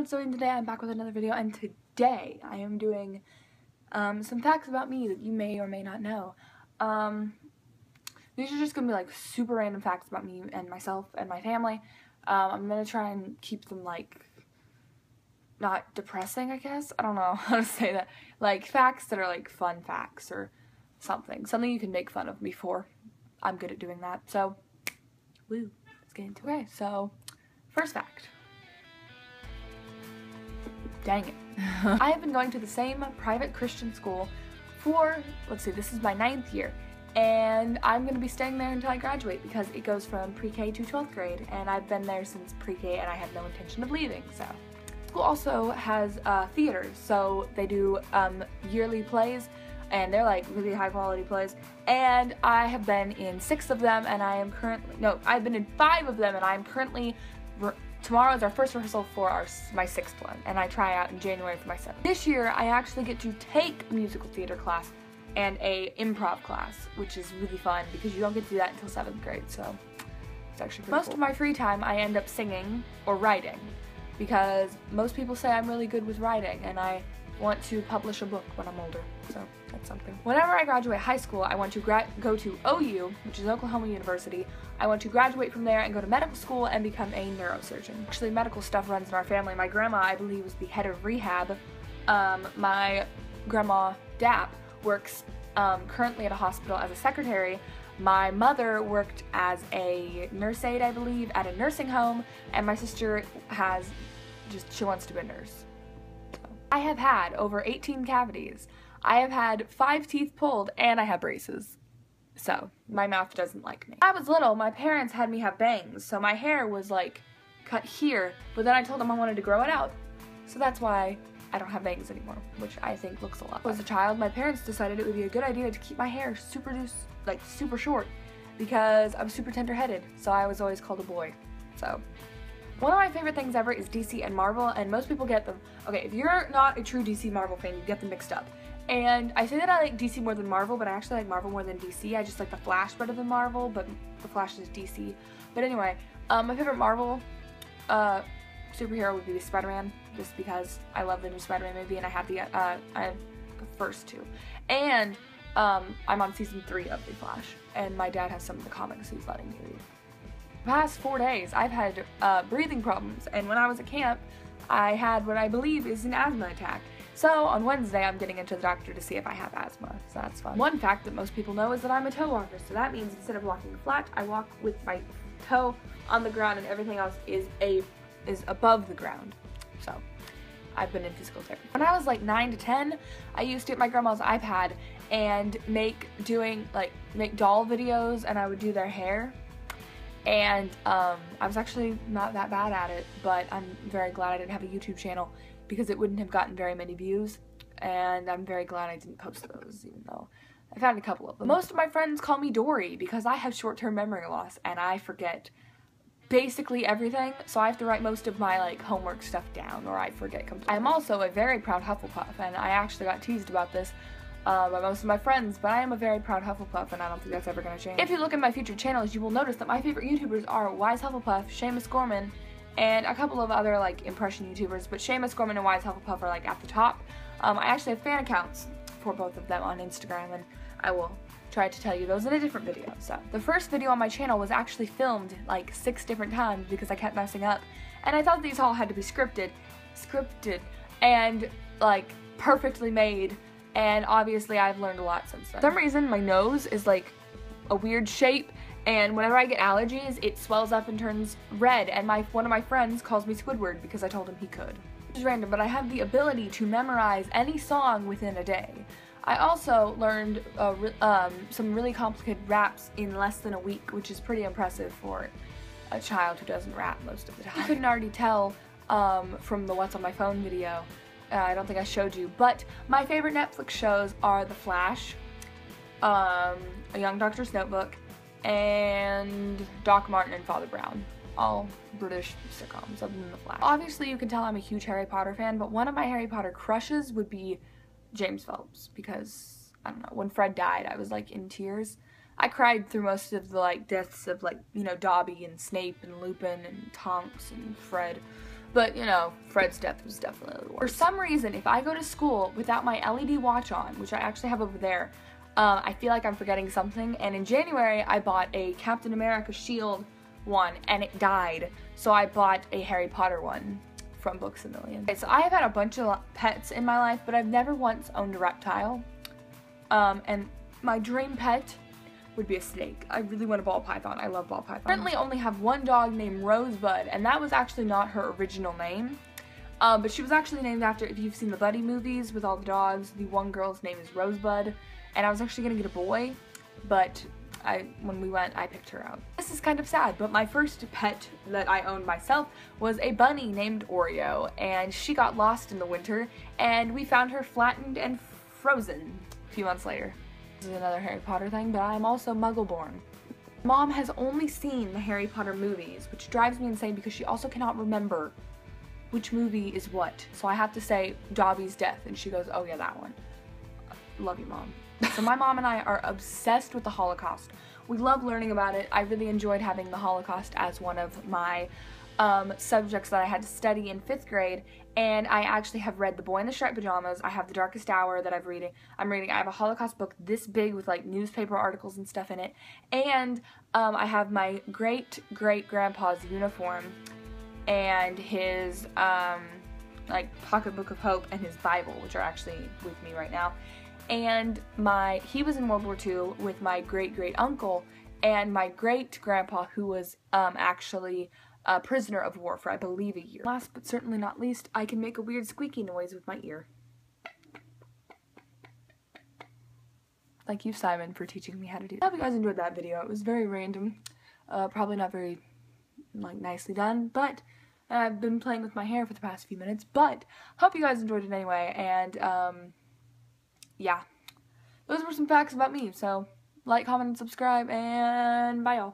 So today I'm back with another video, and today I am doing some facts about me that you may or may not know. These are just gonna be like super random facts about me and myself and my family. I'm gonna try and keep them like not depressing, I guess. I don't know how to say that. Like facts that are like fun facts or something you can make fun of me for. I'm good at doing that. So, woo, let's get into it. Okay, so first fact. Dang it. I have been going to the same private Christian school for, let's see, this is my 9th year, and I'm going to be staying there until I graduate because it goes from pre-K to 12th grade, and I've been there since pre-K and I have no intention of leaving, so. School also has theaters, so they do yearly plays, and they're like really high quality plays, and I have been in 6 of them, and I am currently, no, I've been in 5 of them, and I'm currently, tomorrow is our first rehearsal for my 6th one, and I try out in January for my 7th. This year, I actually get to take a musical theater class and a improv class, which is really fun because you don't get to do that until 7th grade, so it's actually pretty cool. Most of my free time, I end up singing or writing because most people say I'm really good with writing, and I want to publish a book when I'm older, so that's something. Whenever I graduate high school, I want to go to OU, which is Oklahoma University. I want to graduate from there and go to medical school and become a neurosurgeon. Actually, medical stuff runs in our family. My grandma, I believe, was the head of rehab. My grandma, Dap, works currently at a hospital as a secretary. My mother worked as a nurse aide, I believe, at a nursing home, and my sister she wants to be a nurse. I have had over 18 cavities. I have had 5 teeth pulled, and I have braces. So, my mouth doesn't like me. When I was little, my parents had me have bangs, so my hair was like cut here, but then I told them I wanted to grow it out. So that's why I don't have bangs anymore, which I think looks a lot. As a child, my parents decided it would be a good idea to keep my hair super short because I'm super tender-headed, so I was always called a boy. So, one of my favorite things ever is DC and Marvel, and most people get them. Okay, if you're not a true DC Marvel fan, you get them mixed up. And I say that I like DC more than Marvel, but I actually like Marvel more than DC. I just like the Flash better than Marvel, but the Flash is DC. But anyway, my favorite Marvel superhero would be Spider-Man, just because I love the new Spider-Man movie, and I have the first 2. And I'm on season 3 of The Flash, and my dad has some of the comics he's letting me read. The past 4 days, I've had breathing problems, and when I was at camp, I had what I believe is an asthma attack. So on Wednesday, I'm getting into the doctor to see if I have asthma, so that's fun. One fact that most people know is that I'm a toe walker, so that means instead of walking flat, I walk with my toe on the ground and everything else is above the ground. So I've been in physical therapy. When I was like 9 to 10, I used to get my grandma's iPad and make doll videos, and I would do their hair. And I was actually not that bad at it, but I'm very glad I didn't have a YouTube channel because it wouldn't have gotten very many views, and I'm very glad I didn't post those, even though I found a couple of them. Most of my friends call me Dory because I have short-term memory loss and I forget basically everything, so I have to write most of my like homework stuff down or I forget completely. I'm also a very proud Hufflepuff, and I actually got teased about this by most of my friends, but I am a very proud Hufflepuff, and I don't think that's ever going to change. If you look at my future channels, you will notice that my favorite YouTubers are Wise Hufflepuff, Seamus Gorman, and a couple of other like impression YouTubers, but Seamus Gorman and Wise Hufflepuff are like at the top. I actually have fan accounts for both of them on Instagram, and I will try to tell you those in a different video. So the first video on my channel was actually filmed like 6 different times because I kept messing up, and I thought these all had to be scripted and like perfectly made. And obviously I've learned a lot since then. For some reason my nose is like a weird shape, and whenever I get allergies it swells up and turns red, and one of my friends calls me Squidward because I told him he could. Which is random, but I have the ability to memorize any song within a day. I also learned some really complicated raps in less than a week, which is pretty impressive for a child who doesn't rap most of the time. You couldn't already tell from the What's on My Phone video. I don't think I showed you, but my favorite Netflix shows are The Flash, A Young Doctor's Notebook, and Doc Martin and Father Brown. All British sitcoms other than The Flash. Obviously you can tell I'm a huge Harry Potter fan, but one of my Harry Potter crushes would be James Phelps, because, I don't know, when Fred died I was like in tears. I cried through most of the like deaths of like, you know, Dobby and Snape and Lupin and Tonks and Fred. But, you know, Fred's death was definitely the worst. For some reason, if I go to school without my LED watch on, which I actually have over there, I feel like I'm forgetting something. And in January, I bought a Captain America shield one, and it died. So I bought a Harry Potter one from Books A Million. Okay, so I have had a bunch of pets in my life, but I've never once owned a reptile. And my dream pet would be a snake. I really want a ball python. I love ball pythons. I currently only have one dog named Rosebud, and that was actually not her original name. But she was actually named after, if you've seen the Buddy movies with all the dogs, the one girl's name is Rosebud. And I was actually gonna get a boy, but when we went, I picked her out. This is kind of sad, but my first pet that I owned myself was a bunny named Oreo, and she got lost in the winter, and we found her flattened and frozen a few months later. This is another Harry Potter thing, but I am also Muggle-born. Mom has only seen the Harry Potter movies, which drives me insane because she also cannot remember which movie is what. So I have to say Dobby's death, and she goes, oh yeah, that one. Love you, Mom. So my mom and I are obsessed with the Holocaust. We love learning about it. I really enjoyed having the Holocaust as one of my subjects that I had to study in 5th grade, and I actually have read The Boy in the Striped Pajamas. I have The Darkest Hour that I'm reading. I have a Holocaust book this big with like newspaper articles and stuff in it, and I have my great-great-grandpa's uniform and his like pocketbook of hope and his Bible, which are actually with me right now. And he was in World War II with my great-great-uncle and my great-grandpa, who was actually a prisoner of war for, I believe, a year. Last but certainly not least, I can make a weird squeaky noise with my ear. Thank you, Simon, for teaching me how to do that. I hope you guys enjoyed that video. It was very random. Probably not very, like, nicely done, but I've been playing with my hair for the past few minutes, but hope you guys enjoyed it anyway, and, yeah, those were some facts about me, so like, comment, and subscribe, and bye, y'all.